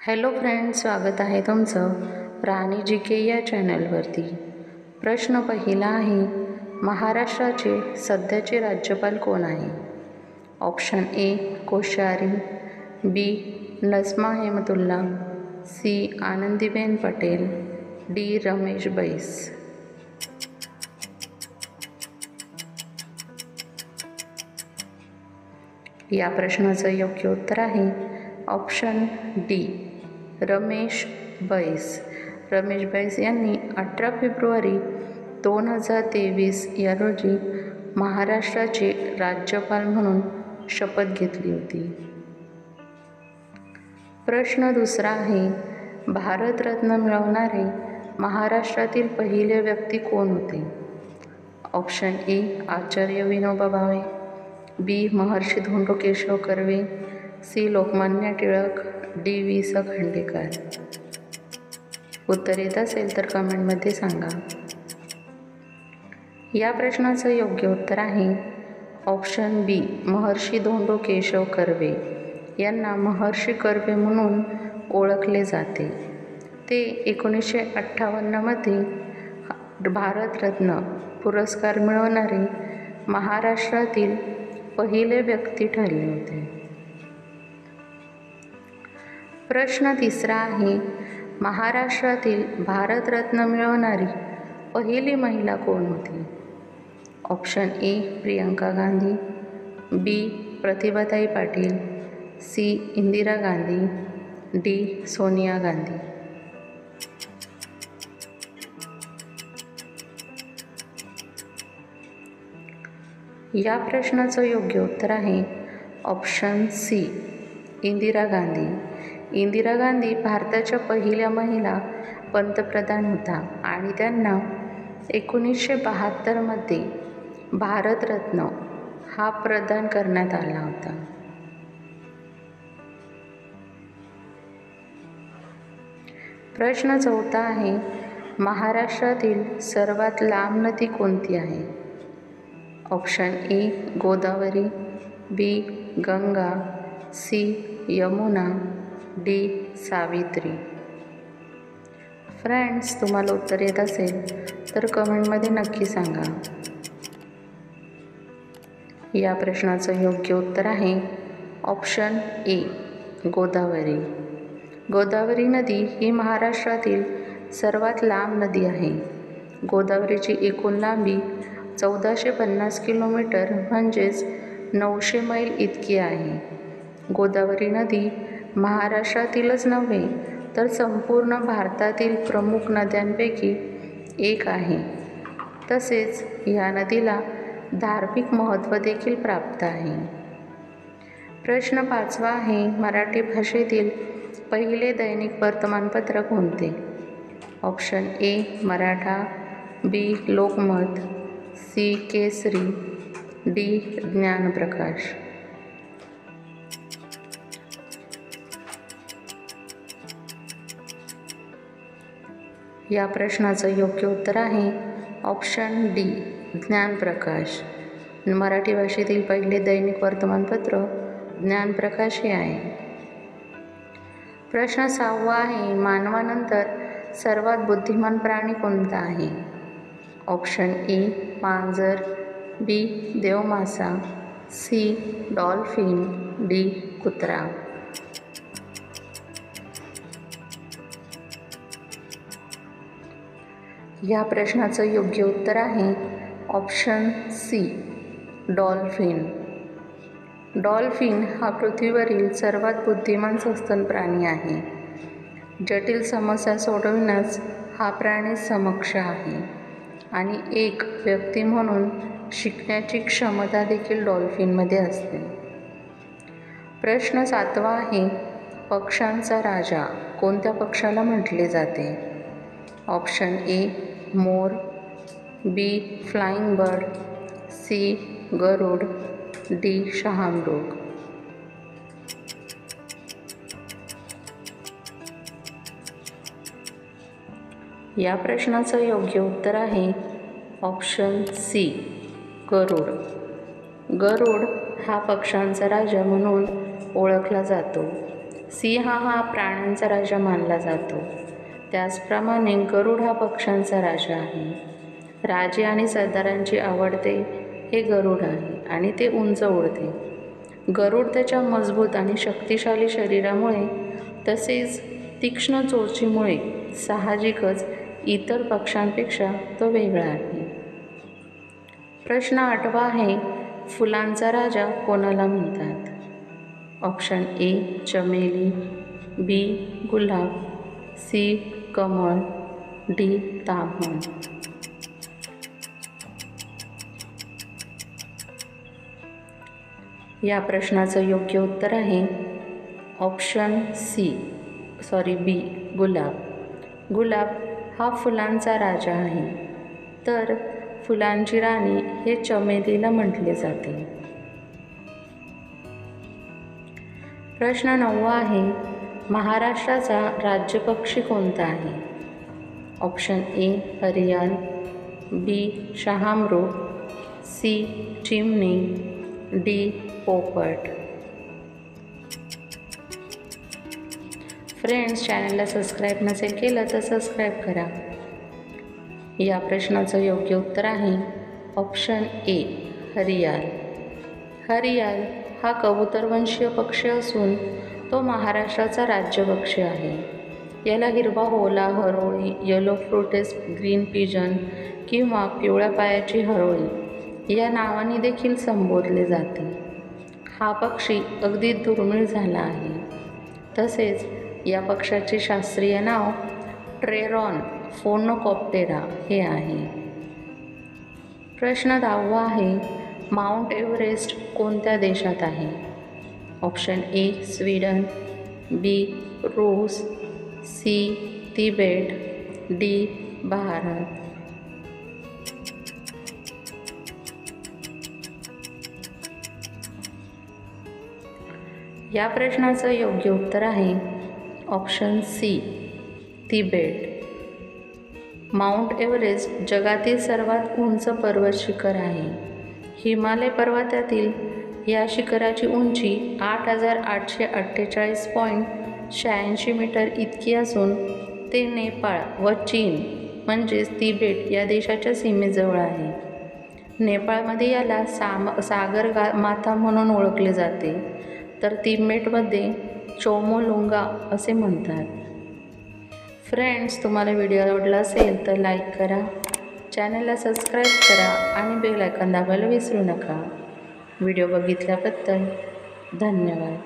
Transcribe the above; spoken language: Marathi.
हॅलो फ्रेंड्स, स्वागत आहे तुमचं प्राणी जी के या चॅनलवरती। प्रश्न पहिला आहे, महाराष्ट्राचे सध्याचे राज्यपाल कोण आहे? Option A Koshyari, B Najma Heptulla, C Anandiben Patel, D Ramesh Bais. या प्रश्नाचं योग्य उत्तर आहे ऑप्शन डी रमेश बैस। रमेश बैस यांनी 18 फेब्रुवारी 2023 या रोजी महाराष्ट्राचे राज्यपाल म्हणून शपथ घेतली होती। प्रश्न दुसरा आहे, भारतरत्न मिळवणारे महाराष्ट्रातील पहिले व्यक्ती कोण होते? Option A Acharya Vinoba Bhave, B Maharshi Dhondo Keshav Karve, C Lokmanya Tilak, D V S Khandekar. उत्तर येत असेल तर कमेंटमध्ये सांगा। या प्रश्नाचं योग्य उत्तर आहे ऑप्शन बी महर्षी धोंडो केशव कर्वे। यांना महर्षी कर्वे म्हणून ओळखले जाते। ते 1958 मध्ये भारतरत्न पुरस्कार मिळवणारे महाराष्ट्रातील पहिले व्यक्ती ठरले होते। प्रश्न तिसरा आहे, महाराष्ट्रातील भारतरत्न मिळवणारी पहिली महिला कोण होती? Option A Priyanka Gandhi, B Pratibhatai Patil, C Indira Gandhi, D Sonia Gandhi. या प्रश्नाचं योग्य उत्तर आहे ऑप्शन सी इंदिरा गांधी। इंदिरा गांधी भारताच्या पहिल्या महिला पंतप्रधान होत्या आणि त्यांना 1972 मध्ये भारतरत्न हा प्रदान करण्यात आला होता। प्रश्न चौथा आहे, महाराष्ट्रातील सर्वात लांब नदी कोणती आहे? Option A Godavari, B Ganga, C Yamuna, D Savitri. Friends, तुम्हाला उत्तर येत असेल तर कमेंटमध्ये नक्की सांगा। या प्रश्नाचं योग्य उत्तर आहे ऑप्शन ए गोदावरी। गोदावरी नदी ही महाराष्ट्रातील सर्वात लांब नदी आहे। गोदावरीची एकूण लांबी 1450 किलोमीटर म्हणजेच 900 मैल इतकी आहे। गोदावरी नदी महाराष्ट्रातीलच नव्हे तर संपूर्ण भारतातील प्रमुख नद्यांपैकी एक आहे। तसेच या नदीला धार्मिक महत्त्व देखील प्राप्त आहे। प्रश्न पाचवा आहे, मराठी भाषेतील पहिले दैनिक वर्तमानपत्र कोणते? Option A Maratha, B Lokmat, C Kesari, D Dnyanprakash. या प्रश्नाचं योग्य उत्तर आहे ऑप्शन डी ज्ञानप्रकाश। मराठी भाषेतील पहिले दैनिक वर्तमानपत्र ज्ञानप्रकाश हे आहे। प्रश्न सहावा आहे, मानवानंतर सर्वात बुद्धिमान प्राणी कोणता आहे? ऑप्शन ए मांजर, बी देवमासा, सी डॉल्फिन, डी कुत्रा। या प्रश्नाचं योग्य उत्तर आहे ऑप्शन सी डॉल्फिन। डॉल्फिन हा पृथ्वीवरील सर्वात बुद्धिमान सस्तन प्राणी आहे। जटिल समस्या सोडविण्यास हा प्राणी सक्षम आहे आणि एक व्यक्ती म्हणून शिकण्याची क्षमता देखील डॉल्फिनमध्ये असते। प्रश्न सातवा आहे, पक्ष्यांचा राजा कोणत्या पक्षाला म्हटले जाते? ऑप्शन ए मोर, बी फ्लाइंग बर्ड, सी गरुड, डी शहामृग। या प्रश्नाचं योग्य उत्तर आहे ऑप्शन सी गरुड। गरुड हा पक्ष्यांचा राजा म्हणून ओळखला जातो सिंह हा प्राण्यांचा राजा मानला जातो. त्याचप्रमाणे गरुड हा पक्ष्यांचा राजा आहे. राजे आणि सरदारांची आवडते हे गरुड आहे आणि ते उंच उडते. गरुड त्याच्या मजबूत आणि शक्तिशाली शरीरामुळे तसेच तीक्ष्ण चोचीमुळे साहजिकच इतर पक्ष्यांपेक्षा तो वेगळा आहे. प्रश्न 8वा आहे, फुलांचा राजा कोणाला म्हणतात? ऑप्शन ए चमेली, बी गुलाब, सी कमळ, डी ताम्हण. या प्रश्नाचं योग्य उत्तर आहे ऑप्शन बी गुलाब. गुलाब हा फुलांचा राजा आहे, तर फुलांची राणी हे चमेलीला म्हटले जाते. प्रश्न 9वा आहे, महाराष्ट्राचा राज्यपक्षी कोणता आहे? ऑप्शन ए हरियाल, बी शहामृग, सी चिमणी, डी पोपट. फ्रेंड्स, चॅनलला सबस्क्राईब नसेल केलं तर सबस्क्राईब करा. या प्रश्नाचं योग्य उत्तर आहे ऑप्शन ए हरियाल. हरियाल हा कबूतरवंशीय पक्षी असून तो महाराष्ट्राचा राज्यपक्षी आहे. याला हिरवा होला हरोळी, येलो फ्रुटेड ग्रीन पिजन किंवा पिवळ्या पायाची हरोळी या नावाने देखील संबोधले जाते. हा पक्षी अगदी दुर्मिळ झाला आहे. तसेच या पक्षाचे शास्त्रीय नाव ट्रेरॉन फोर्निकोप्टेरा हे आहे. प्रश्न 10वा आहे, माउंट एव्हरेस्ट कोणत्या देशात आहे? ऑप्शन ए स्वीडन, बी रूस, सी तिबेट, डी भारत. या प्रश्नाचं योग्य उत्तर आहे option C Tibet. Mount Everest जगातील सर्वात उंच पर्वत शिखर आहे. हिमालय पर्वतातील या शिखराची उंची 8,848.86 मीटर इतकी असून ते नेपाळ व चीन म्हणजेच तिबेट या देशाच्या सीमेजवळ आहे. नेपाळमध्ये याला सागर माथा म्हणून ओळखले जाते, तर तिबेटमध्ये चोमोलुंगा असे म्हणतात. फ्रेंड्स, तुम्हाला व्हिडिओ आवडला असेल तर लाईक करा, चॅनलला सबस्क्राईब करा आणि बेल आयकॉन दाबायला विसरू नका. व्हिडिओ बघितल्याबद्दल धन्यवाद.